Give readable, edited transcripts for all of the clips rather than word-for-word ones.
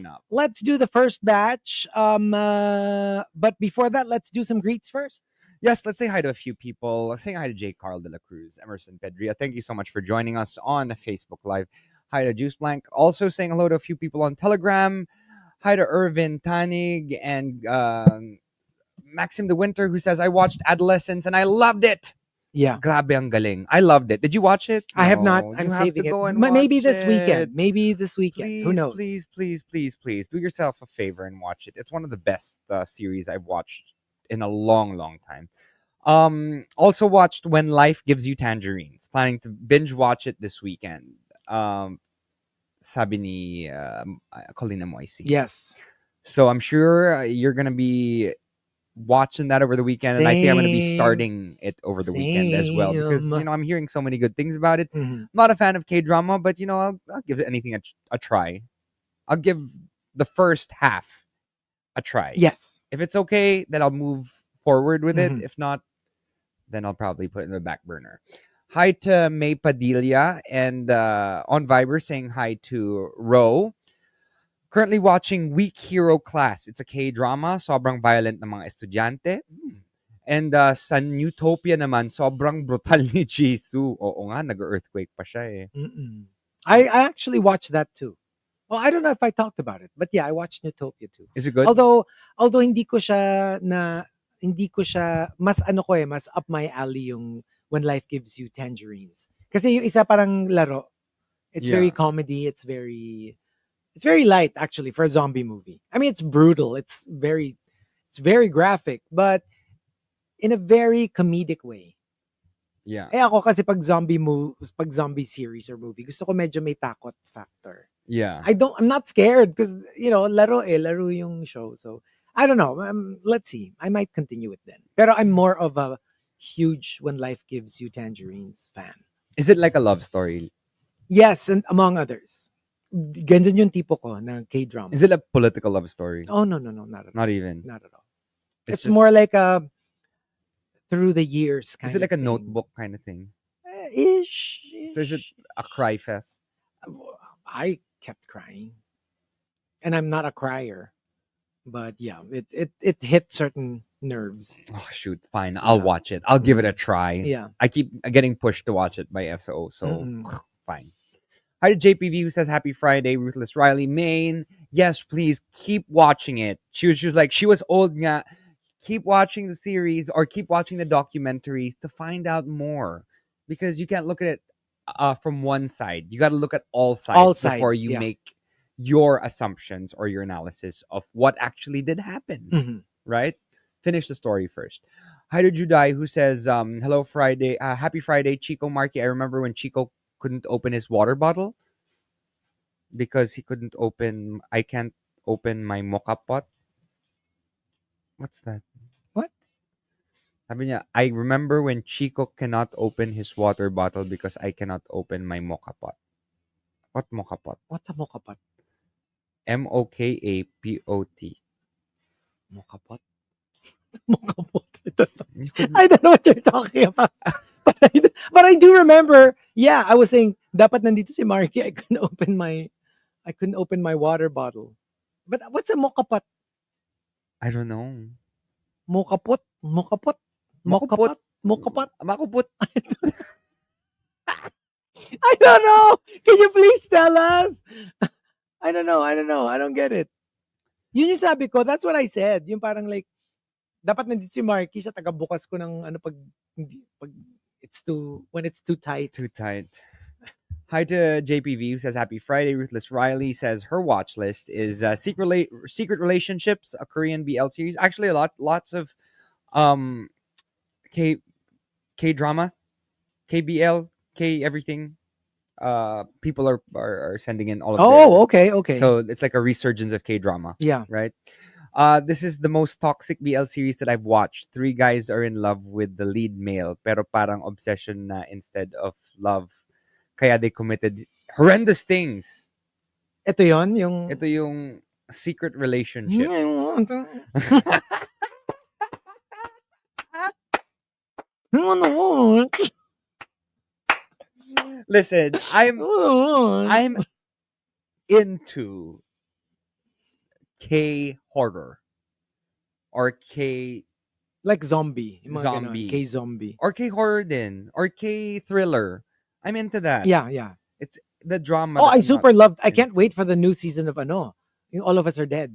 up. Let's do the first batch. But before that, let's do some greets first. Yes, let's say hi to a few people. Let's say hi to J. Carl de la Cruz, Emerson Pedria. Thank you so much for joining us on Facebook Live. Hi to Juice Blank. Also saying hello to a few people on Telegram. Hi to Irvin Tanig and Maxim the Winter, who says, I watched Adolescence and I loved it. Yeah. Grabe ang galing. I loved it. Did you watch it? I have not. I'm You have saving to it. go and Maybe watch this weekend. it. Maybe this weekend. Who Please, knows? please, do yourself a favor and watch it. It's one of the best series I've watched in a long time. Also watched When Life Gives You Tangerines. Planning to binge watch it this weekend. Sabi ni Colina Moisi. Yes. So I'm sure you're gonna be watching that over the weekend, and I think I'm gonna be starting it over the weekend as well because I'm hearing so many good things about it. I'm not a fan of K-drama, but I'll give anything a try. I'll give the first half a try. Yes. If it's okay, then I'll move forward with it. If not, then I'll probably put it in the back burner. Hi to May Padilla and on Viber saying hi to Ro. Currently watching Weak Hero Class. It's a K-drama. Sobrang violent ng mga estudyante. And sa Newtopia naman, sobrang brutal ni Jisoo. Oo nga, nag-earthquake pa siya eh. I actually watched that too. Well, I don't know if I talked about it, but yeah, I watched Newtopia too. Is it good? Although hindi ko siya mas mas up my alley yung When Life Gives You Tangerines. Kasi yung isa parang laro. It's very comedy, it's very light actually for a zombie movie. I mean, it's brutal. It's very graphic, but in a very comedic way. Yeah. Eh ako kasi pag zombie series or movie, gusto ko medyo may takot factor. Yeah. I'm not scared because laro yung show. So I don't know. Let's see. I might continue it then. Pero I'm more of a huge When Life Gives You Tangerines fan. Is it like a love story? Yes, and among others. Ganyan yung tipo ko na K-drama. Is it a political love story? Oh, no, not at all. Not even? Not at all. It's just more like a through the years kind of thing. Is it like a notebook kind of thing? Ish. So is it a cry fest? I kept crying. And I'm not a crier. But yeah, it hit certain nerves. Oh, shoot. Fine. I'll watch it. I'll give it a try. Yeah. I keep getting pushed to watch it by SO, so fine. Hi to JPV who says happy Friday. Ruthless Riley Maine. Yes, please keep watching it. She was like, she was old nga. Keep watching the series or keep watching the documentaries to find out more. Because you can't look at it from one side. You got to look at all sides before you make your assumptions or your analysis of what actually did happen. Right? Finish the story first. Hi to Judai who says, hello Friday. Happy Friday, Chico Markki. I remember when Chico couldn't open his water bottle because I can't open my mocha pot. What's that? What? Sabi niya, I remember when Chico cannot open his water bottle because I cannot open my mocha pot. What mocha pot? What's a mocha pot? MOKAPOT. Mocha pot? Mocha pot. I don't know what you're talking about. But I do remember, yeah, I was saying, dapat nandito si Markki, I couldn't open my water bottle. But what's a mocha pot? I don't know. Mocha pot? Mocha pot? Mocha pot? Mocha pot? Makupot. I don't know. Can you please tell us? I don't know. I don't get it. Yun yung sabi ko, that's what I said. Yung parang like, dapat nandito si Markki, siya taga-bukas ko ng pag when it's too tight. Too tight. Hi to JPV who says happy Friday. Ruthless Riley says her watch list is Secret Relationships, a Korean BL series. Actually, lots of K drama, KBL, K everything. People are sending in all of okay. So it's like a resurgence of K drama. Yeah. Right. This is the most toxic BL series that I've watched. 3 guys are in love with the lead male, pero parang obsession na instead of love. Kaya they committed horrendous things. Ito yung secret relationship. Listen, I'm into K horror or K Like zombie, yung mga ganon, zombie K-zombie. or K horror din or K thriller. I'm into that. Yeah, yeah. It's the drama Oh, that I I'm not super loved. I can't into. wait for the new season of yung All of Us Are Dead.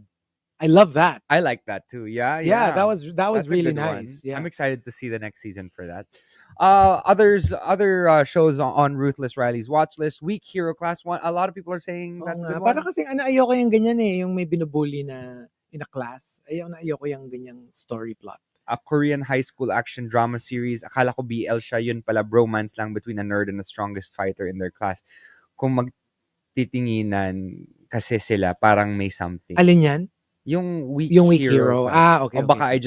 I love that. I like that too. Yeah, Yeah, yeah. that was That's a really good one. nice. I'm Yeah. excited to see the next season for that. Other shows on Ruthless Riley's watch list. Weak Hero Class 1. A lot of people are saying Oo that's a nga. good Para one. kasi ayoko yung ganyan yung may binubully na in a class. Ayoko yung ganyang story plot. A Korean high school action drama series. Akala ko BL siya, yun pala bromance lang between a nerd and the strongest fighter in their class. Kung magtitinginan kasi sila, parang may something. Alin yan? Yung Weak Yung Weak Hero Hero. class. Okay, O baka okay.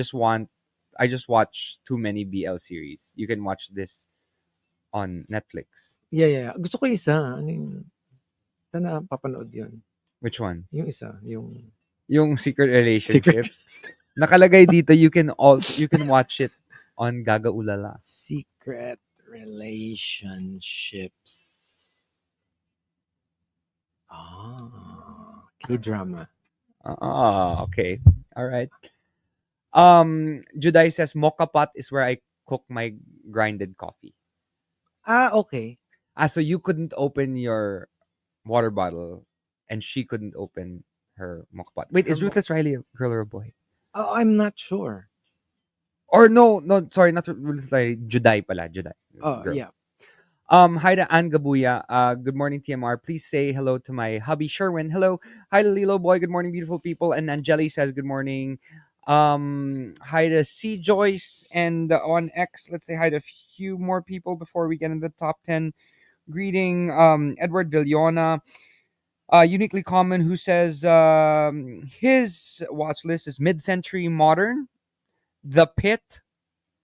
I just watch too many BL series. You can watch this on Netflix. Yeah. Gusto ko isa. Ano yung... Sana papanood yun. Which one? Yung isa. Yung... Yung Secret Relationships. Nakalagay dito, you can watch it on Gaga Ulala. Secret Relationships. K-drama. Okay. All right. Juday says mocha pot is where I cook my grinded coffee. Okay. So you couldn't open your water bottle and she couldn't open her mocha pot. Wait, is Ruthless Riley a girl or a boy? I'm not sure. Or no, sorry, not Ruthless Riley. Juday pala, Juday. Girl. Yeah. Hi to Ann Gabuya. Good morning, TMR. Please say hello to my hubby Sherwin. Hello. Hi to Lilo Boy. Good morning, beautiful people. And Angeli says good morning. Hi to C Joyce and on X. Let's say hi to a few more people before we get into the top 10. Greeting Edward Villona. Uniquely Common, who says his watch list is mid-century modern, The Pit.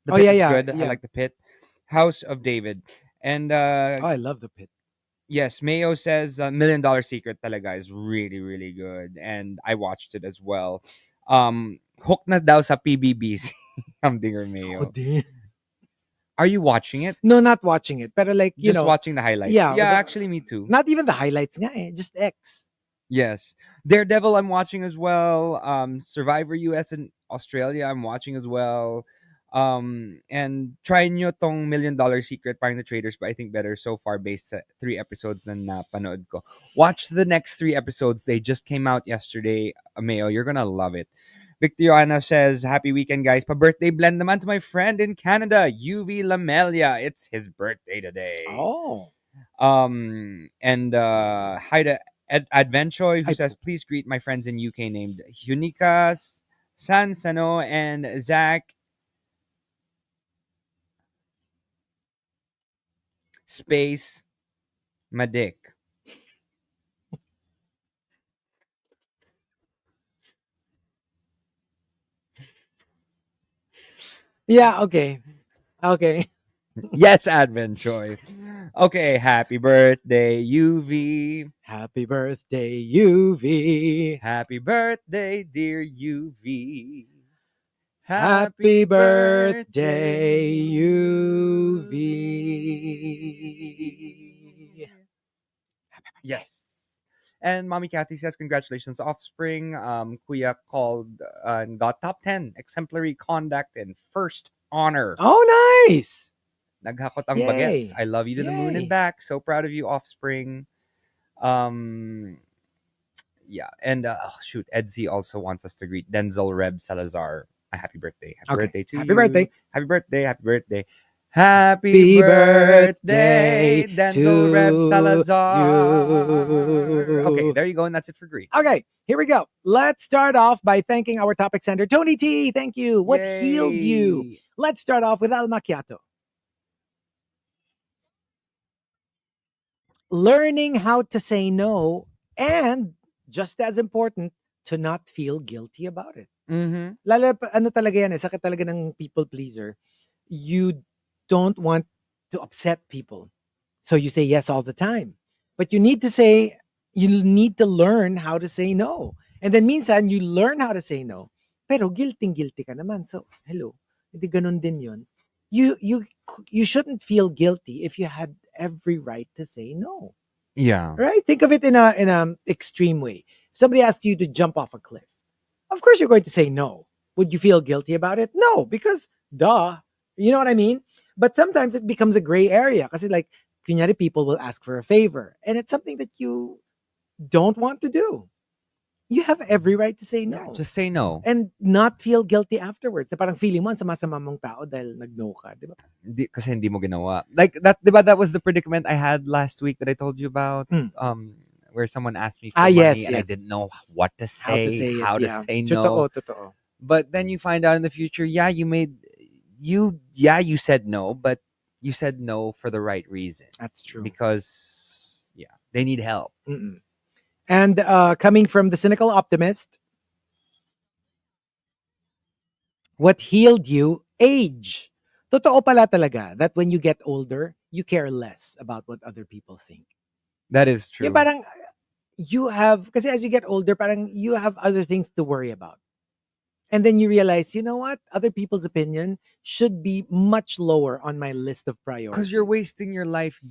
The Pit is good. I like The Pit. House of David. And I love The Pit. yes, Mayo says $1 Million Secret talaga is really, really good. And I watched it as well. Hook na daw sa PBBs. Hamdinger Mayo. Ako din. Are you watching it? No, not watching it. Pero like, you just know. watching the highlights. Yeah, actually me too. Not even the highlights nga just X. Yes. Daredevil I'm watching as well. Survivor US and Australia I'm watching as well. And try nyo tong $1 Million Secret, parang the traders, but I think better so far based sa 3 episodes na napanood ko. Watch the next 3 episodes. They just came out yesterday. Mayo, you're gonna love it. Victoriana says, happy weekend, guys. Pa-birthday blend naman to my friend in Canada, UV Lamelia. It's his birthday today. Oh. And hi to Advenchoy, who says, please greet my friends in UK named Hunika Sansano and Zach Space Madik. Yeah, okay. Yes, Advenchoy. Okay, happy birthday, UV. Happy birthday, UV. Happy birthday, dear UV. Happy birthday, UV. Yes. And Mommy Kathy says, congratulations, Offspring. Kuya called and got top 10 exemplary conduct and first honor. Oh, nice. Naghakot ang bagets. I love you to the moon and back. So proud of you, Offspring. Yeah. And shoot, Edsy also wants us to greet Denzel Reb Salazar. A happy birthday. Happy birthday to you. Happy birthday. Happy birthday. Happy birthday. Happy birthday, Denzel Reb Salazar. Okay, there you go. And that's it for greets. Okay, here we go. Let's start off by thanking our topic sender, Tony T. Thank you. What healed you? Let's start off with Al Macchiato. Learning how to say no, and just as important, to not feel guilty about it. Mm-hmm. Lalo, talaga yan, sakit talaga ng people pleaser. You don't want to upset people. So you say yes all the time. But you need to learn how to say no. And then minsan, you learn how to say no. Pero guilty ka naman. So, hello. Hindi ganun din yun. You shouldn't feel guilty if you had every right to say no. Yeah. Right? Think of it in a extreme way. If somebody asks you to jump off a cliff, Of course, you're going to say no. Would you feel guilty about it? No, because duh. You know what I mean? But sometimes it becomes a gray area because, like, kunyari, people will ask for a favor, and it's something that you don't want to do. You have every right to say Yeah, no just say no. and not feel guilty afterwards. Na parang feeling mo ang sama-sama mong tao dahil nag-no ka, di ba? Kasi hindi mo ginawa. Like that, diba, that was the predicament I had last week that I told you about. Mm. Where someone asked me Ah, for money yes, and I yes. didn't know what to How to say, say it, how to yeah. say no. Totoo, totoo. But then you find out in the future, yeah, you said no, but you said no for the right reason. That's true. Because yeah, they need help. Mm-mm. And coming from the cynical optimist, what healed you? Age. Totoo pala talaga that when you get older, you care less about what other people think. That is Yung true. parang you have, kasi as you get older, parang you have other things to worry about. And then you realize, you know what? Other people's opinion should be much lower on my list of priorities. Because you're wasting your life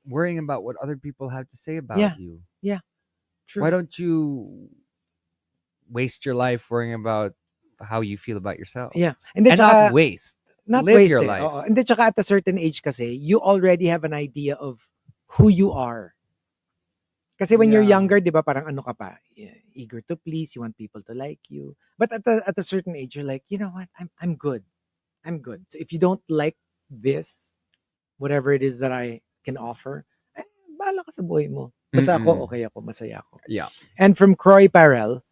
worrying about what other people have to say about Yeah. you. Yeah. True. Why don't you waste your life worrying about how you feel about yourself? Yeah. And then And not tsaka, waste. not Live your wasted. life. Oo. And then tsaka at a certain age kasi, you already have an idea of who you are. Kasi when you're Yeah. younger, di ba, parang ano ka pa, eager to please, you want people to like you. But at a certain age, you're like, you know what, I'm good. I'm good. So if you don't like this, whatever it is that I can offer, bahala ka sa buhay mo. Basta ako, Mm-mm. okay ako, masaya ako. Yeah. And from Croy Parel,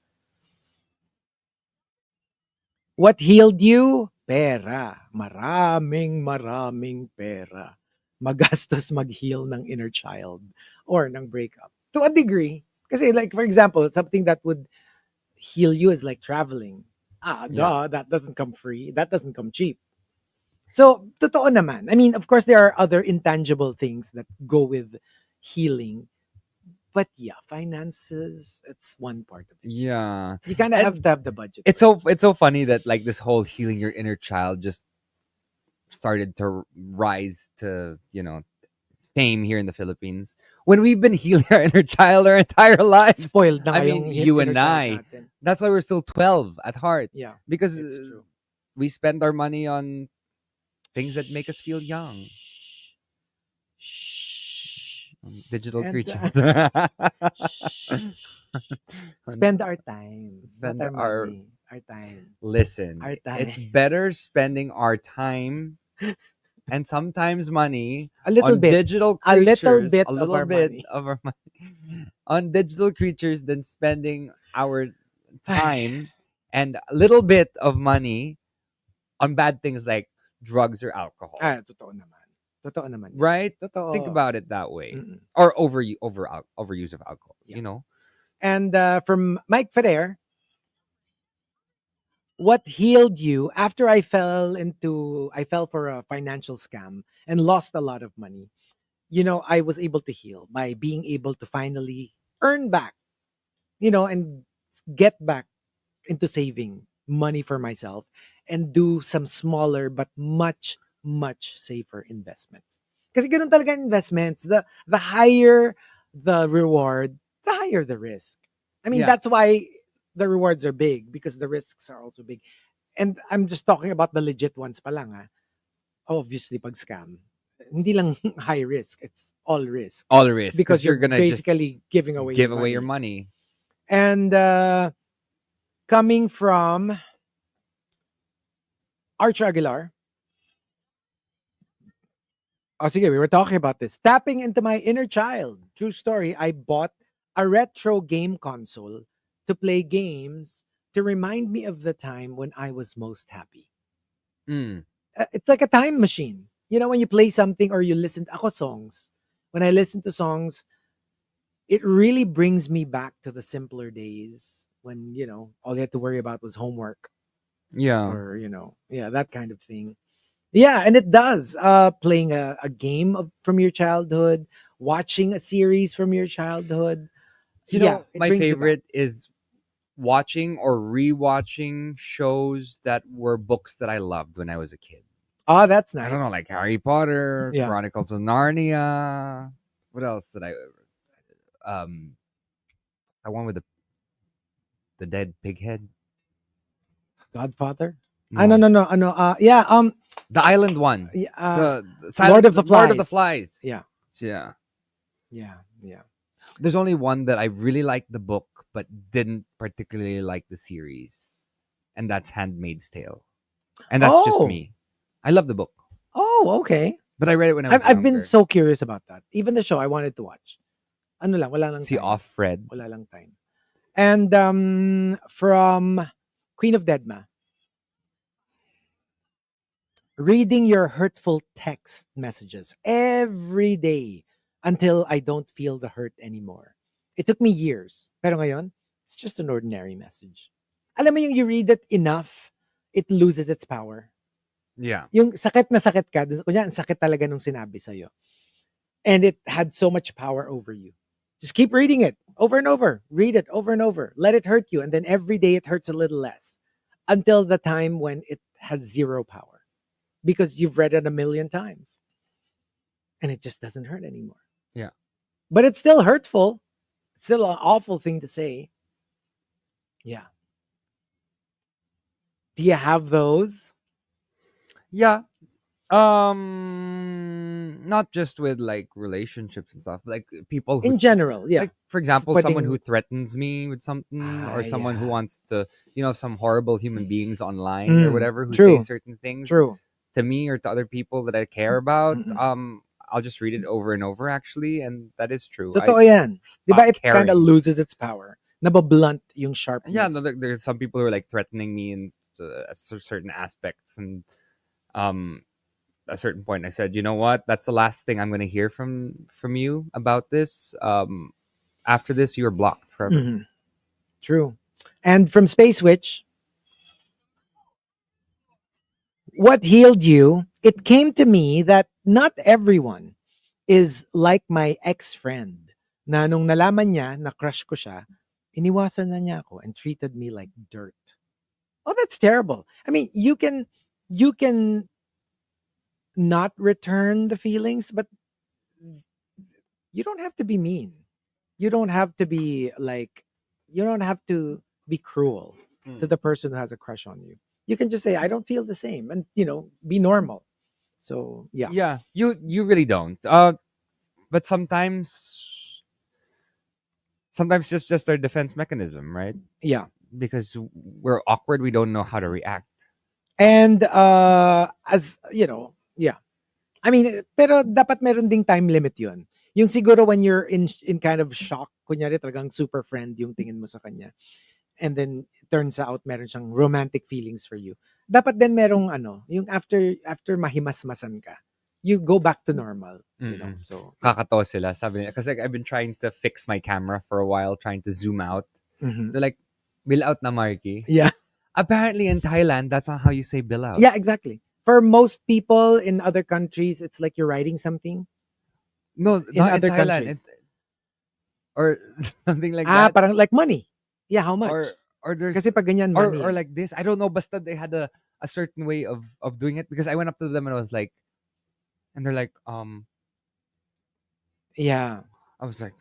what healed you? Pera. Maraming pera. Magastos mag-heal ng inner child or ng breakup. To a degree. Kasi like, for example, something that would heal you is like traveling. Yeah. That doesn't come free. That doesn't come cheap. So, totoo naman. I mean, of course, there are other intangible things that go with healing. But yeah, finances, it's one part of it. Yeah. You kind of And have to have the budget. it's so funny that like this whole healing your inner child just started to rise to, fame here in the Philippines when we've been healing our inner child our entire lives. Spoiled na I nga mean, yung you inner and child I. natin. That's why we're still 12 at heart. Yeah, Because it's true. we spend our money on things that make us feel young. Digital And creatures. spend our time, not Spend our our money. Our time. Listen. Our time. It's better spending our time and sometimes money A little on bit. digital A little creatures, bit a of little our bit money. of our money on digital creatures than spending our time and a little bit of money on bad things like drugs or alcohol. Totoo naman. Totoo naman. Yan. Right? Totoo. Think about it that way. Mm-mm. Or overuse of alcohol, Yeah. And from Mike Ferrer, what healed you after I fell for a financial scam and lost a lot of money? I was able to heal by being able to finally earn back, and get back into saving money for myself and do some smaller but much, much safer investments. Kasi ganun talaga investments. The higher the reward, the higher the risk. I mean, Yeah. that's why the rewards are big because the risks are also big. And I'm just talking about the legit ones pa lang. Obviously, pag scam, hindi lang high risk, it's all risk. All risk. Because You're you're going to just basically giving away give your away money. your money. And coming from Arch Aguilar. Oh, sige, we were talking about this. Tapping into my inner child. True story. I bought a retro game console to play games to remind me of the time when I was most happy. Mm. It's like a time machine. When you play something or you listen to songs. When I listen to songs, it really brings me back to the simpler days when, all you had to worry about was homework Yeah. or, that kind of thing. Yeah, and it does. Playing a game from your childhood, watching a series from your childhood. My it brings you back. favorite is watching or rewatching shows that were books that I loved when I was a kid. Oh, that's nice. I don't know, like Harry Potter, Yeah. Chronicles of Narnia. What else did I? The one with the dead pig head. Godfather. No, No, no, no. Ano, yeah. the island one, Yeah, the Lord silent of the Lord of the Flies. Flies. Yeah, Yeah, yeah, yeah. there's only one that I really liked the book, but didn't particularly like the series, and that's Handmaid's Tale. And that's just Oh, me. I love the book, oh, okay. but I read it when I I've was I've been younger. so curious about that. Even the show I wanted to watch. Ano lang, wala lang See time. off Fred. Wala lang time. And from Queen of Deadma, reading your hurtful text messages every day until I don't feel the hurt anymore. It took me years, pero ngayon, it's just an ordinary message. Alam mo yung you read it enough, it loses its power. Yeah. Yung sakit na sakit ka, kunya ang sakit talaga nung sinabi sa'yo. And it had so much power over you. Just keep reading it over and over. Read it over and over. Let it hurt you. And then every day it hurts a little less until the time when it has zero power because you've read it a million times and it just doesn't hurt anymore. Yeah. But it's still hurtful. It's still an awful thing to say. Yeah. Do you have those? Yeah. Not just with like relationships and stuff, like people who In general, yeah. like for example, someone who Pwedeng, threatens me with something, or someone who yeah. wants to, some horrible human beings online or Mm, whatever who say true, certain things true. to me or to other people that I care about. Mm-mm. I'll just read it over and over actually, and that is true. I Totoo yan. Di ba stop it kind of caring. loses its power. Nabablunt yung Yeah, no, sharpness. there's some people who are like threatening me in certain aspects, and um at a certain point I said, you know what, that's the last thing I'm going to hear from you about this. After this, you're blocked forever. Mhm. True. And from Space Witch, what healed you? It came to me that not everyone is like my ex-friend na nung nalaman niya na crush ko siya, iniwasan na niya ako and treated me like dirt. Oh, that's terrible. I mean, you can not return the feelings, but you don't have to be mean. You don't have to be like, you don't have to be cruel to the person who has a crush on you. You can just say, I don't feel the same, and be normal. So yeah. Yeah, you really don't. But sometimes just our defense mechanism, right? Yeah. Because we're awkward, we don't know how to react. And as yeah. I mean, pero dapat meron ding time limit 'yun. Yung siguro when you're in kind of shock, kunyari talagang super friend yung tingin mo sa kanya. And then it turns out meron siyang romantic feelings for you. Dapat din merong yung after mahimasmasan ka, you go back to normal. Mm-mm. So yeah. Kakatawa sila, sabi niya. Because like, I've been trying to fix my camera for a while, trying to zoom out. Mhm. They're like, bill out na, Marky. Yeah. Apparently in Thailand, that's not how you say bill out. Yeah, exactly. For most people in other countries, it's like you're writing something No, in not in other Thailand. countries. Or something like that. Parang like money. Yeah, how much? Or there's Kasi pag ganyan or money. like this. I don't know, basta they had a certain way of doing it, because I went up to them and I was like, and they're like, Yeah. I was like,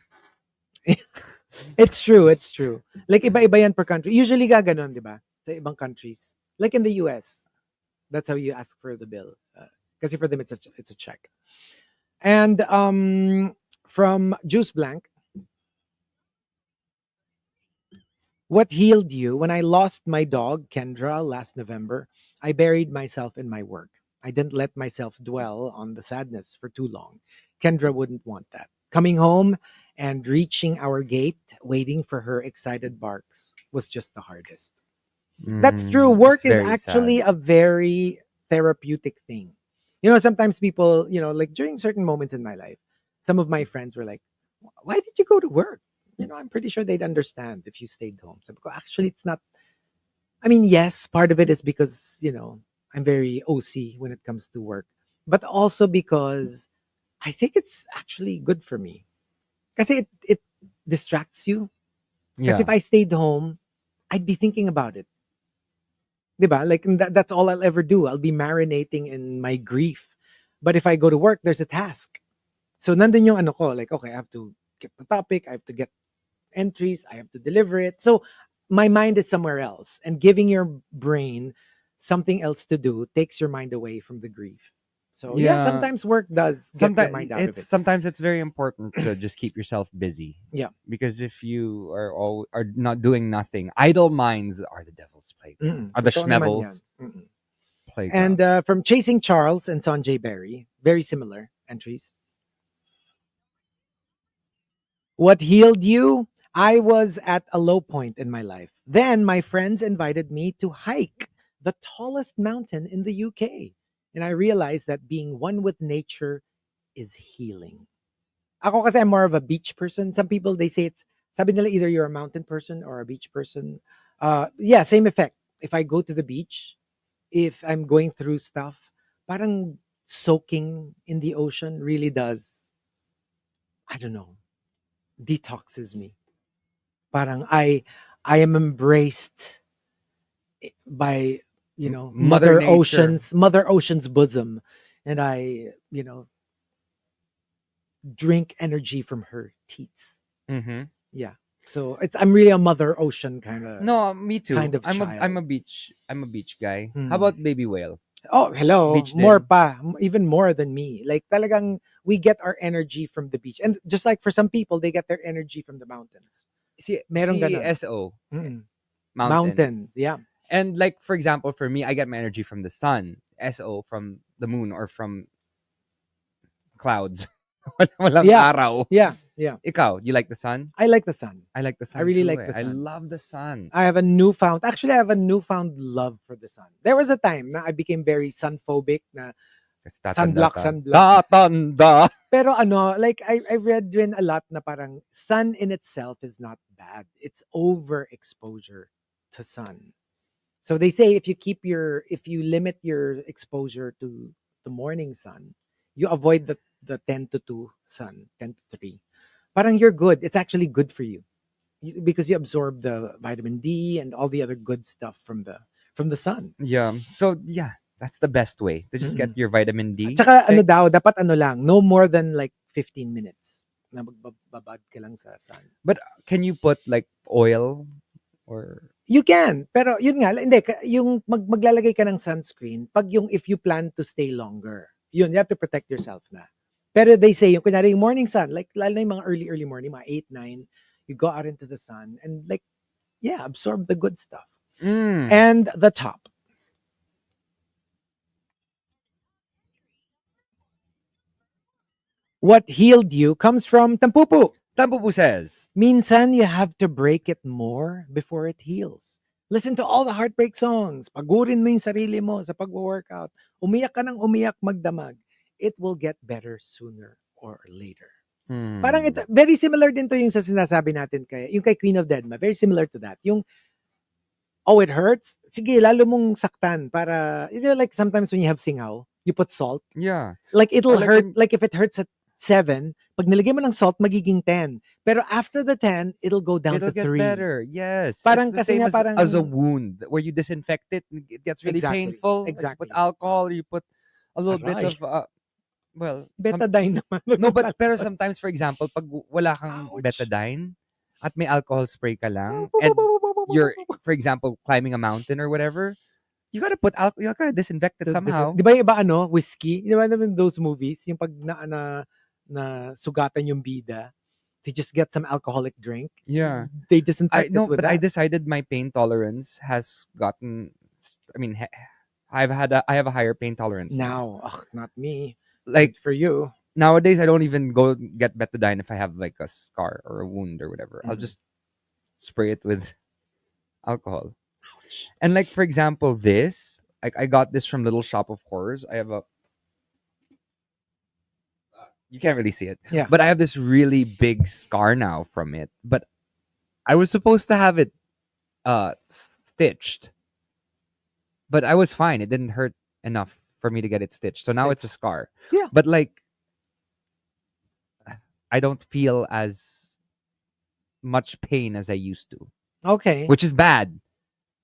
It's true, it's true. Like iba-iba yan per country. Usually gaganon, 'di ba? Sa ibang countries. Like in the US, that's how you ask for the bill. Kasi for them it's a check. And from Juice Blank, what healed you? When I lost my dog Kendra last November, I buried myself in my work. I didn't let myself dwell on the sadness for too long. Kendra wouldn't want that. Coming home and reaching our gate, waiting for her excited barks, was just the hardest. That's true. it's Work is very sad. actually a very therapeutic thing. Sometimes people, like during certain moments in my life, some of my friends were like, why did you go to work? I'm pretty sure they'd understand if you stayed home. So actually, it's not. I mean, yes, part of it is because, I'm very OC when it comes to work, but also because I think it's actually good for me. Because it distracts you. Because Yeah. if I stayed home, I'd be thinking about it. 'Di ba? Like that's all I'll ever do. I'll be marinating in my grief. But if I go to work, there's a task. So nandun yung ano ko, like, okay, I have to get the topic, I have to get entries, I have to deliver it. So my mind is somewhere else, and giving your brain something else to do takes your mind away from the grief. So yeah, Yeah. sometimes work does get your mind out of it. Sometimes it's very important to just keep yourself busy. Yeah. Because if you are not doing nothing, idle minds are the devil's playground. Are the Totoo naman yan. schmevels And playground. from Chasing Charles and Sanjay Berry, very similar entries. What healed you? I was at a low point in my life. Then my friends invited me to hike the tallest mountain in the UK. And I realized that being one with nature is healing. Ako kasi I'm more of a beach person. Some people, they say it's, sabi nila either you're a mountain person or a beach person. Yeah, same effect. If I go to the beach, if I'm going through stuff, parang soaking in the ocean really does, I don't know, detoxes me. Parang I am embraced by, Mother Nature. Mother Ocean's bosom, and I, drink energy from her teats. Mm-hmm. Yeah. So I'm really a Mother Ocean No, me too. kind of child. I'm a beach guy. How Hmm. about baby whale? Oh, hello. Beach More din. pa, even more than me. Like talagang we get our energy from the beach. And just like for some people, they get their energy from the mountains. Meron ganon. SO Mm-mm. Mountains, mountains. yeah. And like for example, for me, I get my energy from the sun. SO from the moon or from clouds. Walang Yeah. araw. Yeah. Yeah. Ikaw, you like the sun? I like the sun. I like the I sun really too. like the I sun. love the sun. Actually, I have a newfound love for the sun. There was a time na I became very sun phobic na Kasi tatanda sunblock. tatanda. Pero like I read rin a lot na parang sun in itself is not bad. It's overexposure to sun. So they say if you limit your exposure to the morning sun, you avoid the 10 to 2 sun, 10 to 3. Parang you're good. It's actually good for you. Because you absorb the vitamin D and all the other good stuff from the sun. Yeah. So yeah, that's the best way to just get Mm-mm. your vitamin At D saka ano daw, fix. dapat ano lang, no more than like 15 minutes na magbabad ka lang sa sun. But can you put like oil or You can, pero yun nga, hindi, yung maglalagay ka ng sunscreen, pag yung if you plan to stay longer, yun, you have to protect yourself na. Pero they say, yung kunyari yung morning sun, like lalo na yung mga early morning, mga 8, 9, you go out into the sun and like, yeah, absorb the good stuff. And the top. What healed you comes from Tampupu. Tampupu says, Minsan, you have to break it more before it heals. Listen to all the heartbreak songs. Pagurin mo yung sarili mo sa pag-workout. Umiyak ka ng umiyak magdamag. It will get better sooner or later. Parang ito, very similar din to yung sa sinasabi natin yung kay Queen of Deadma. Very similar to that. Yung, oh, it hurts? Sige, lalo mong saktan para, like sometimes when you have singaw, you put salt. yeah. Like it'll Or like hurt, when- like if it hurts at 7, pag nilagay mo ng salt, magiging 10. Pero after the 10, it'll go down it'll to get 3. better. Yes. Parang It's the kasi same nga as, parang- as a wound where you disinfect it. It gets really Exactly. painful. Exactly. Like, you put alcohol, you put a little bit Aray. of Betadine naman. no, but pero sometimes for example, pag wala kang Ouch. betadine at may alcohol spray ka lang and you're for example climbing a mountain or whatever, you gotta disinfect it somehow. Di ba yung iba whiskey? Di ba naman those movies, yung pag na sugatan yung bida, they just get some alcoholic drink. Yeah. They disinfect it with I that. decided my pain tolerance has gotten. I mean, I have a higher pain tolerance now. Now, not me. Like Good for you. nowadays, I don't even go get betadine if I have like a scar or a wound or whatever. I'll just spray it with alcohol. And like for example, this I got this from Little Shop of Horrors. I have a. You can't really see it, Yeah. but I have this really big scar now from it. But I was supposed to have it stitched, but I was fine. It didn't hurt enough for me to get it stitched. So now it's a scar. Yeah. But like I don't feel as much pain as I used to, Okay. which is bad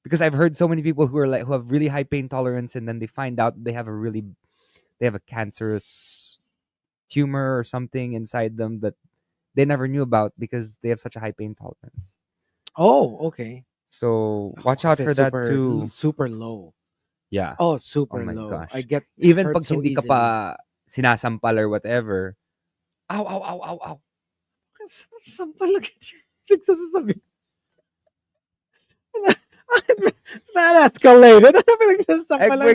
because I've heard so many people who have really high pain tolerance and then they find out they have a cancerous tumor or something inside them that they never knew about because they have such a high pain tolerance. Oh, okay. So watch out Kasi for that too. super low. Yeah. Oh, Oh super my low. I gosh. get Even hurt pag so hindi ka easily. pa sinasampal or whatever. Ow, ow, ow, ow, ow. Sampal lang nagsasasabi. That escalated. Ano pinagsasampal lang?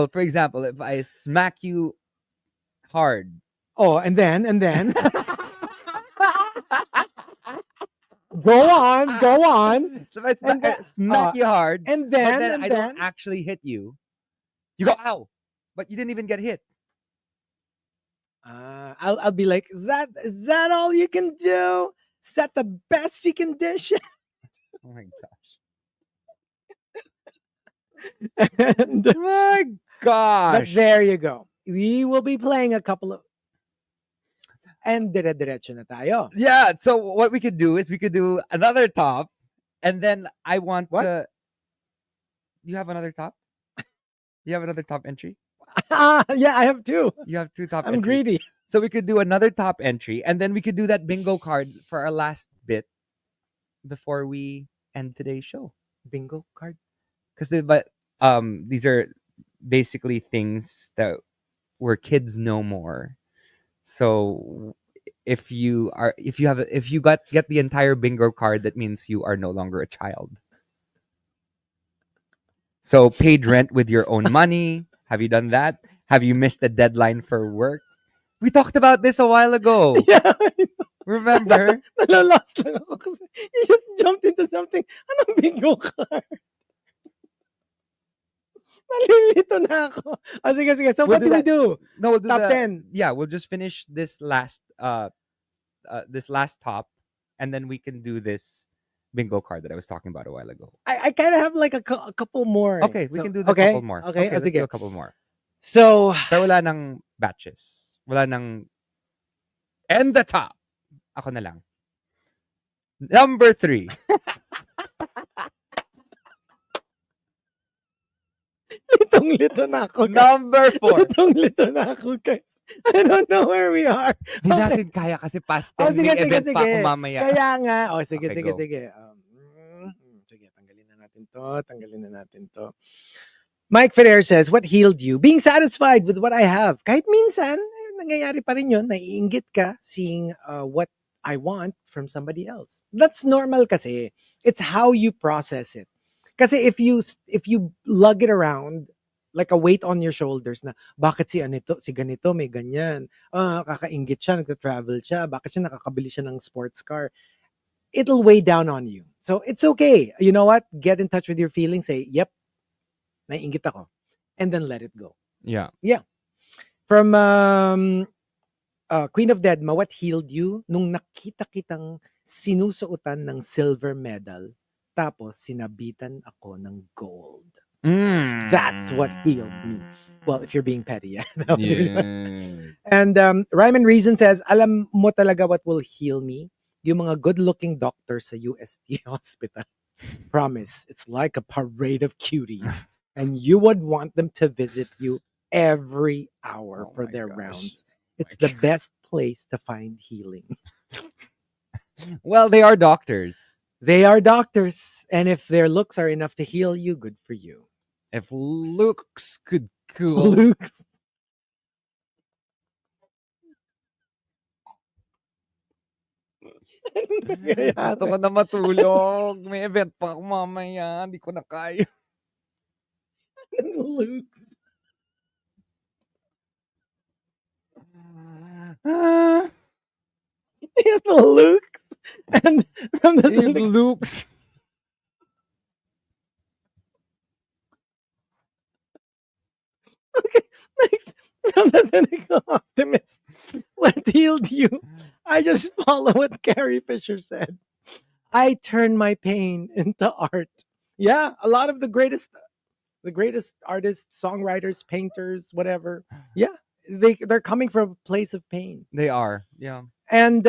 For example, if I smack you hard. Oh, and then go on. So if And I smack you hard, and but then then I don't actually hit you. You go, ow. But you didn't even get hit. I'll be like, is that all you can do? Is that the best you can dish? Oh my gosh. And, My but gosh. there you go. We will be playing a couple of and dire-diretso na tayo. Yeah, so what we could do is we could do another top, and then I want What? to. You have another top? You have another top entry? Yeah, I have two. You have two top I'm entries. greedy. So we could do another top entry, and then we could do that bingo card for our last bit before we end today's show. Bingo card. But these are basically things that where kids know more. So if you get the entire bingo card, that means you are no longer a child. So paid rent with your own money. Have you done that? Have you missed the deadline for work? We talked about this a while ago. Yeah. Remember? Nalalost lang ako kasi you just jumped into something. Anong bingo card? Nalilito na ako. Oh, sige. So We'll what do we that. do? No, we'll do Top 10. Yeah, we'll just finish this last top, and then we can do this bingo card that I was talking about a while ago. I kind of have like a couple more. Okay, we can do the couple more. Okay, let's do a couple more. So, pero wala nang batches. Wala nang end the top. Ako na lang. Number 3. litong-lito na ako. Number 4. Litong-lito na ako, guys. I don't know where we are. Hindi natin kaya kasi past 10 sige, event sige. pa ako mamaya. Kaya nga. Oh, sige. Okay, Sige, tanggalin na natin to. Mike Ferrer says, what healed you? Being satisfied with what I have. Kahit minsan, nangyayari pa rin yun. Naiinggit ka seeing what I want from somebody else. That's normal kasi. It's how you process it. Kasi if you lug it around like a weight on your shoulders na bakit si ganito may ganyan, kakainggit siya, nagta-travel siya, bakit siya nakakabili siya ng sports car, it'll weigh down on you. So it's okay. You know what? Get in touch with your feelings. Say, yep, naiinggit ako. And then let it go. Yeah. From Queen of Deadma, what healed you? Nung nakita kitang sinusuotan ng silver medal, tapos sinabitan ako ng gold. That's what healed me. Well, if you're being petty, yeah. Yes. And Rhyme and Reason says, alam mo talaga what will heal me? Yung mga good-looking doctors sa UST hospital. Promise, it's like a parade of cuties. And you would want them to visit you every hour for their rounds. It's the best place to find healing. Well, they are doctors. They are doctors. And if their looks are enough to heal you, good for you. If looks could cool. Luke. Gusto ko na matulog. May event pa ako mamaya. Hindi ko na kaya. Luke. If Luke. And from the Luke's. Okay. From the cynical optimist, what healed you? I just follow what Carrie Fisher said. I turn my pain into art. Yeah, a lot of the greatest artists, songwriters, painters, whatever. Yeah, they're coming from a place of pain. They are, yeah. And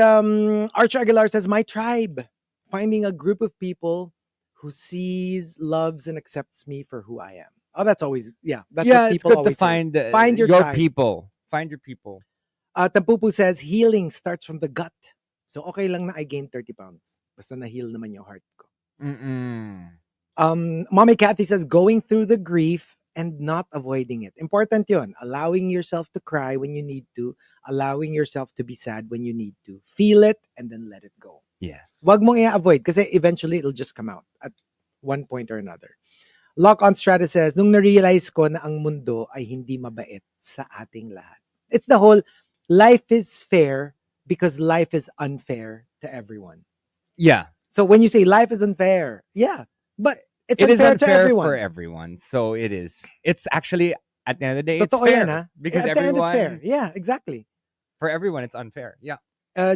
Archer Aguilar says, my tribe, finding a group of people who sees, loves, and accepts me for who I am. Oh, that's always, yeah. That's what people it's good always to find say. Find your tribe. people. Find your people. Tampupu says, healing starts from the gut. So okay lang na I gained 30 pounds. Basta na-heal naman yung heart ko. Mommy Kathy says, going through the grief and not avoiding it. Important yun. Allowing yourself to cry when you need to. Allowing yourself to be sad when you need to. Feel it and then let it go. Yes. Wag mong i-avoid kasi eventually it'll just come out at one point or another. Lock on Strata says, nung na-realize ko na ang mundo ay hindi mabait sa ating lahat. It's the whole, life is fair because life is unfair to everyone. Yeah. So when you say life is unfair, yeah, but it is unfair to everyone. For everyone. So it is. It's actually, at the end of the day, it's Totoo fair. yan, ha? Because At the end, it's everyone, fair. Yeah, exactly. for everyone, it's unfair. Yeah.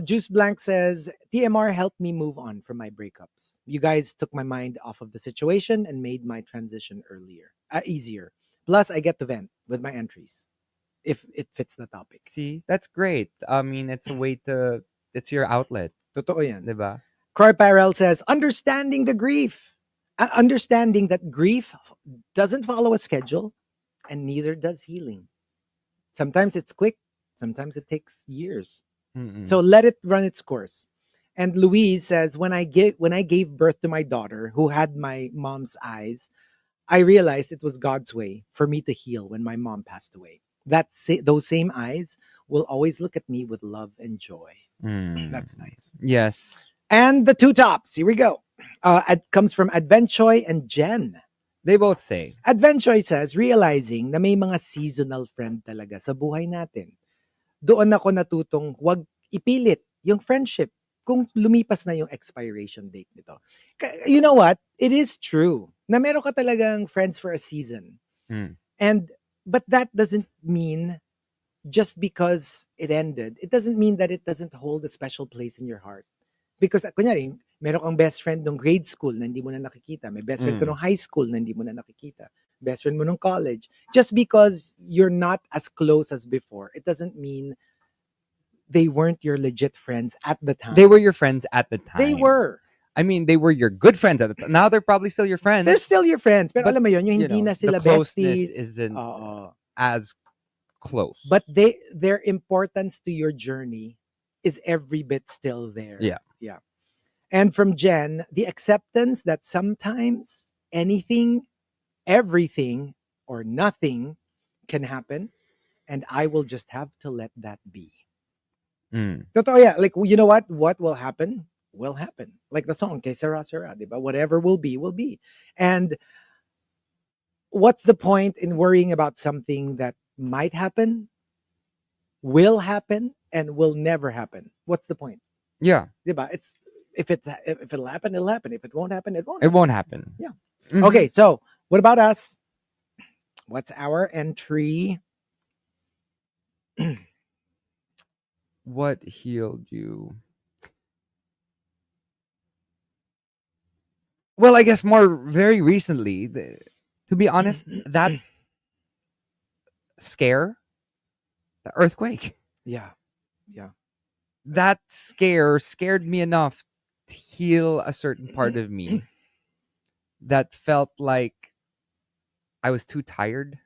Juice Blank says, TMR helped me move on from my breakups. You guys took my mind off of the situation and made my transition easier. Plus, I get to vent with my entries if it fits the topic. See, that's great. I mean, it's a way to, it's your outlet. Totoo yan. Diba? Croy Parel says, understanding the grief. Understanding that grief doesn't follow a schedule and neither does healing. Sometimes it's quick. Sometimes it takes years. Mm-mm. So let it run its course. And Louise says, when I gave birth to my daughter, who had my mom's eyes, I realized it was God's way for me to heal when my mom passed away. Those same eyes will always look at me with love and joy. That's nice. Yes. And the two tops. Here we go. It comes from Advenchoy and Jen. They both say, Advenchoy says, realizing na may mga seasonal friend talaga sa buhay natin. Doon ako natutong wag ipilit yung friendship kung lumipas na yung expiration date nito. You know what? It is true na meron ka talagang friends for a season. But that doesn't mean just because it ended, it doesn't mean that it doesn't hold a special place in your heart. Because kunyari, meron kang best friend nung grade school na hindi mo na nakikita. May best friend ka nung high school na hindi mo na nakikita. Best friend mo nung college. Just because you're not as close as before, it doesn't mean they weren't your legit friends at the time. They were your friends at the time. They were. I mean, they were your good friends at the time. Now they're probably still your friends. They're still your friends. Pero alam mo yun, yung hindi na sila the closeness besties. isn't as close. But their importance to your journey is every bit still there. Yeah. Yeah. And from Jen, the acceptance that sometimes anything, everything, or nothing can happen, and I will just have to let that be. Totoo, yeah. Like, you know what? What will happen? Will happen. Like the song, Que Sera Sera, diba? Whatever will be, will be. And what's the point in worrying about something that might happen, will happen, and will never happen? What's the point? Yeah. Diba? It's if it'll happen, it'll happen. If it won't happen, it won't. It won't happen. Yeah. Okay, so what about us? What's our entry? What healed you? Well, I guess very recently, to be honest, that scare, the earthquake. Yeah. Yeah. That scared me enough to heal a certain part of me that felt like I was too tired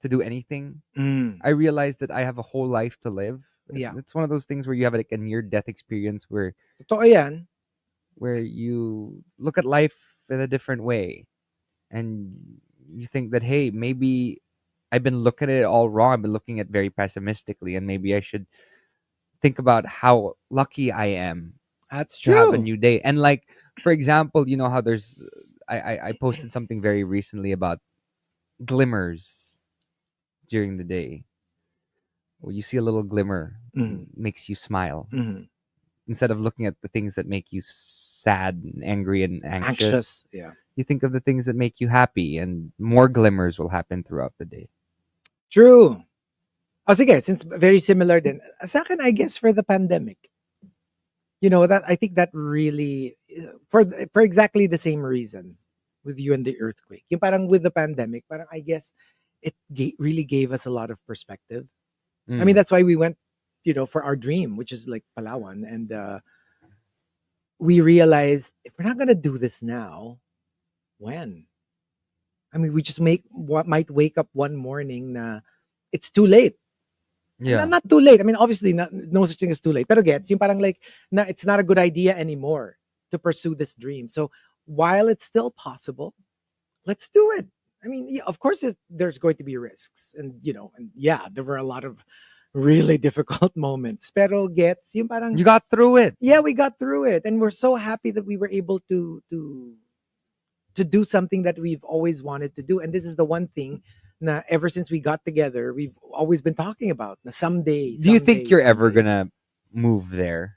to do anything. I realized that I have a whole life to live. Yeah. It's one of those things where you have like a near-death experience where Totoo yan. Where you look at life in a different way and you think that, hey, maybe I've been looking at it all wrong. I've been looking at it very pessimistically, and maybe I should think about how lucky I am. That's to have a new day. And like, for example, you know how there's I posted something very recently about glimmers during the day. Well, you see a little glimmer, makes you smile. Instead of looking at the things that make you sad and angry and anxious. Yeah. You think of the things that make you happy, and more glimmers will happen throughout the day. True. Oh, sige, since very similar din. Sa akin, I guess for the pandemic. You know, that I think that really, for exactly the same reason with you and the earthquake. Yung parang with the pandemic, parang I guess it really gave us a lot of perspective. I mean, that's why we went, you know, for our dream, which is like Palawan. And we realized, if we're not going to do this now, when? I mean, we just might wake up one morning na it's too late. Yeah. Not too late. I mean, obviously, no such thing as too late. Pero gets, yung parang like, it's not a good idea anymore to pursue this dream. So while it's still possible, let's do it. I mean, yeah, of course, there's going to be risks, and and yeah, there were a lot of really difficult moments. Pero gets yung parang You got through it. yeah, we got through it, and we're so happy that we were able to do something that we've always wanted to do. And this is the one thing na ever since we got together, we've always been talking about. Na someday, Do you think someday, you're ever someday. gonna move there?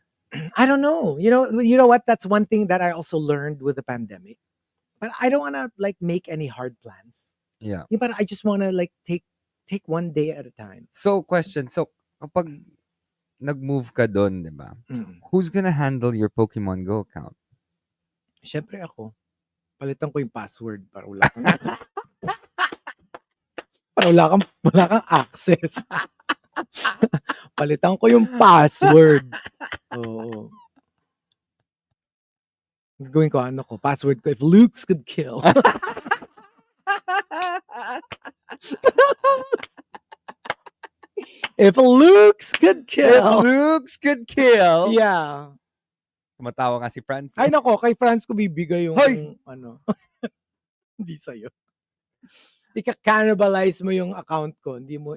I don't know. You know what? That's one thing that I also learned with the pandemic. But I don't want to like make any hard plans. Yeah. Yeah, but I just want to like take one day at a time. So, question. So, kapag nag-move ka doon, di ba? Mm. Who's gonna handle your Pokemon Go account? Siyempre ako, palitan ko yung password para wala kang para wala kang access. Palitan ko yung password. Oo. Gawin ko ano ko, password ko if Luke's could kill. If Luke's could If kill. Luke's could kill. Yeah. Tumatawa nga si Franz. Ay nako, kay Franz ko bibigay yung Hoy! ano. Hindi sa'yo. Ika-cannibalize mo yung account ko. Hindi mo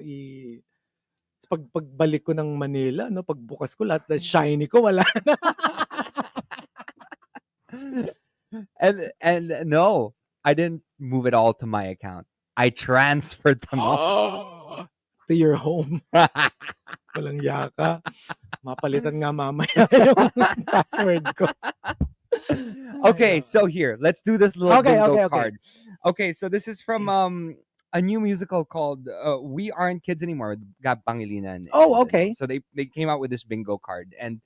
pagbalik ko ng Manila, no, pagbukas ko lahat na shiny ko wala na. And no, I didn't move it all to my account. I transferred them all. To your home. Walang yaka. Mapalitan nga mamaya yung password ko. Okay, so here, let's do this little bingo okay. card. Okay, so this is from a new musical called We Aren't Kids Anymore. Gab Pangilinan. Oh, okay. So they came out with this bingo card, and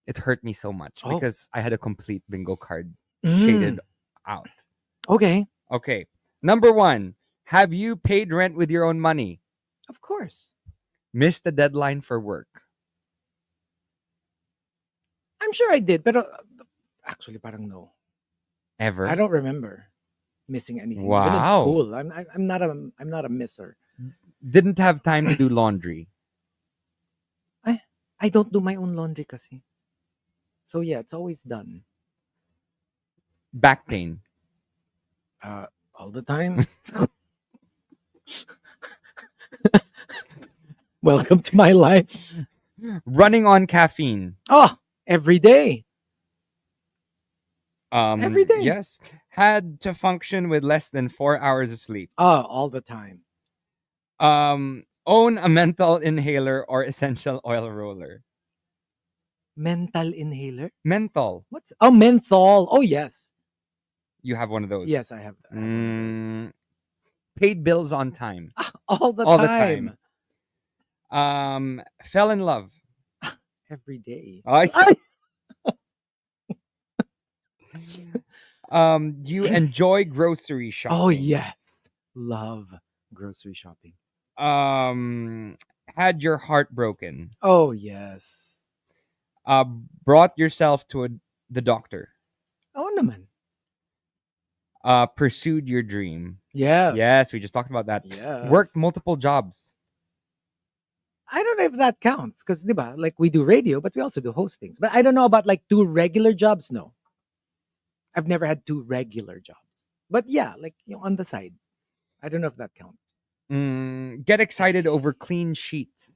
it hurt me so much because I had a complete bingo card shaded out. Okay. Okay. Number 1, have you paid rent with your own money? Of course. Missed the deadline for work? I'm sure I did, pero actually parang no. Ever? I don't remember missing anything. Wow. Even in school, I'm not a misser. Didn't have time to do laundry. I don't do my own laundry kasi. So yeah, it's always done. Back pain. All the time. Welcome to my life. Running on caffeine. Oh, every day. Every day. Yes. Had to function with less than 4 hours of sleep. Oh, all the time. Own a menthol inhaler or essential oil roller. Mental inhaler? Menthol. What's menthol? Oh yes. You have one of those. Yes, I have that. Paid bills on time. All the time. Fell in love. Every day. Do you enjoy grocery shopping? Oh yes. Love grocery shopping. Had your heart broken? Oh yes. Brought yourself to the doctor? Oh naman. Pursued your dream? Yes. Yes, we just talked about that. Yes. Worked multiple jobs? I don't know if that counts because like we do radio, but we also do hostings. But I don't know about like 2 regular jobs. No, I've never had 2 regular jobs. But yeah, like on the side. I don't know if that counts. Get excited over clean sheets?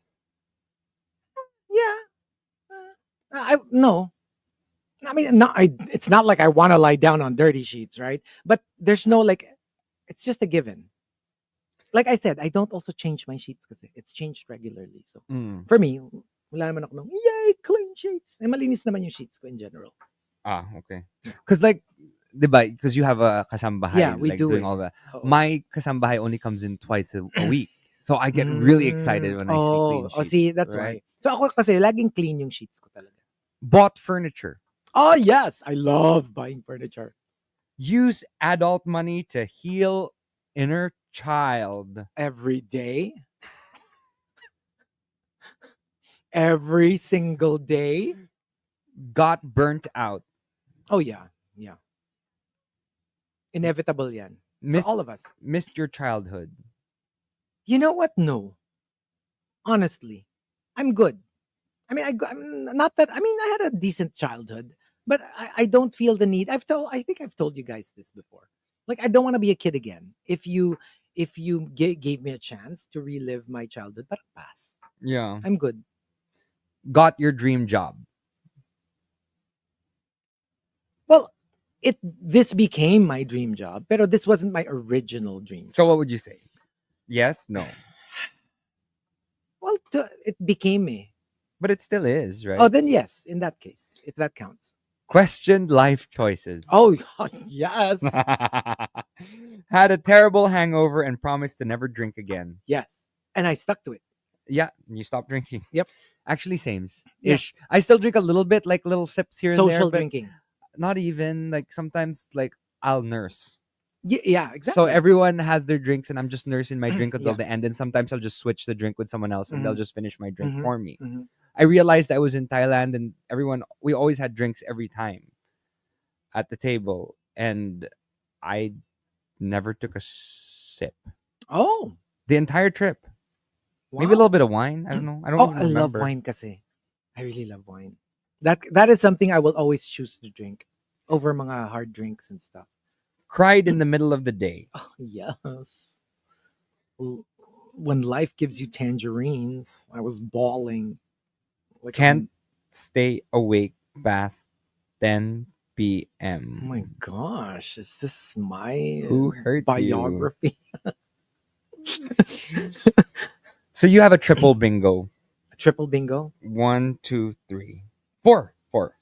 Yeah. No. I mean, no. It's not like I want to lie down on dirty sheets, right? But there's no like. It's just a given. Like I said, I don't also change my sheets because it's changed regularly. So for me, wala naman ako yay, clean sheets. Malinis naman yung sheets ko in general. Okay. Because like, diba, because you have a kasambahay. Yeah, we like, do doing it. all that. My kasambahay only comes in twice a week. So I get really excited when I see clean sheets. Oh, see, that's right? why. So ako kasi laging clean yung sheets ko talaga. Bought furniture? Oh yes, I love buying furniture. Use adult money to heal inner child? Every day. Every single day. Got burnt out? Oh yeah. Yeah. Inevitable yan. For all of us. Missed your childhood? You know what? No. Honestly, I'm good. I mean, I'm not that. I mean, I had a decent childhood, But I don't feel the need. I think I've told you guys this before. Like I don't want to be a kid again. If you gave me a chance to relive my childhood, but pass. Yeah. I'm good. Got your dream job. Well, this became my dream job, but this wasn't my original dream So job. what would you say? Yes, no. Well, it became me. But it still is, Oh, right? then yes, in that case, if that counts. Questioned life choices. Oh, yes. Had a terrible hangover and promised to never drink again. Yes. And I stuck to it. Yeah, you stopped drinking. Yep. Actually, sames Yeah. ish. I still drink a little bit, like little sips here and there, Social but drinking. not even like sometimes like I'll nurse. Yeah, So exactly. everyone has their drinks and I'm just nursing my drink until Yeah. the end. And sometimes I'll just switch the drink with someone else and they'll Mhm. just finish my drink Mhm. for me. Mhm. I realized I was in Thailand and we always had drinks every time at the table. And I never took a sip Oh, the entire trip. Maybe a wow. little bit of wine. I don't know. I don't Oh, even I love remember. wine kasi. I really love wine. That is something I will always choose to drink over mga hard drinks and stuff. Cried in the middle of the day. Oh, yes. When life gives you tangerines, I was bawling. Like Can't stay awake past 10 oh p.m. my gosh, is this my Who hurt you? biography? So you have a triple bingo. Triple bingo? 1, 2, 3, 4. 4.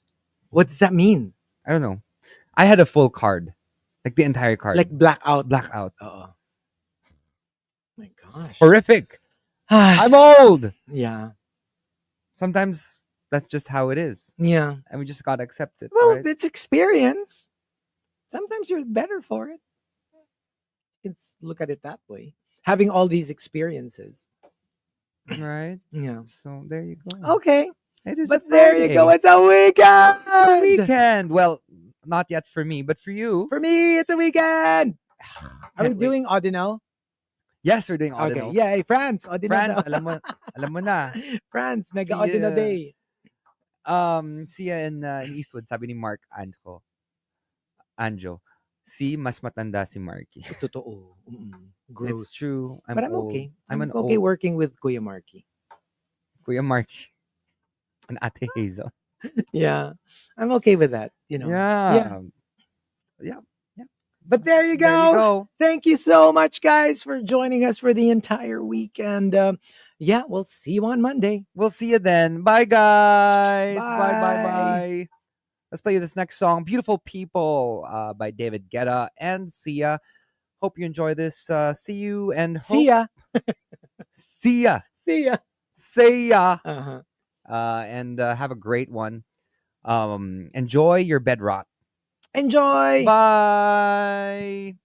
What does that mean? I don't know. I had a full card. Like the entire card. Like blackout. blackout. Oh my gosh. Horrific. I'm old. Yeah. Sometimes that's just how it is. Yeah. And we just gotta accept it. Well, right? it's experience. Sometimes you're better for it. You can look at it that way. Having all these experiences. Right? Yeah. So there you go. Okay. It is But a there you go. Friday. It's a weekend. It's a weekend. Well, not yet for me, but for you. For me, it's a weekend. Are we Can't wait. doing Ordino? Yes, we're doing Okay. Ordino. Yay, France. Ordino France, daw. alam mo na. France, mega See, Ordino day. Siya in Eastwood, sabi ni Mark Anjo, mas matanda si Markki. Totoo. Gross. It's true. But I'm old. okay. I'm I'm an okay old working with Kuya Markki. Kuya Markki. An Ate Hazel. Yeah. I'm okay with that, you know. Yeah. Yeah. But there you go. There you go. Thank you so much, guys, for joining us for the entire week. And yeah, we'll see you on Monday. We'll see you then. Bye, guys. Bye, bye, Bye. bye. Let's play this next song, Beautiful People by David Guetta and Sia. Hope you enjoy this. See you and See ya. See ya. See ya. See ya. Uh-huh. And have a great one. Enjoy your bed rot. Enjoy. Bye.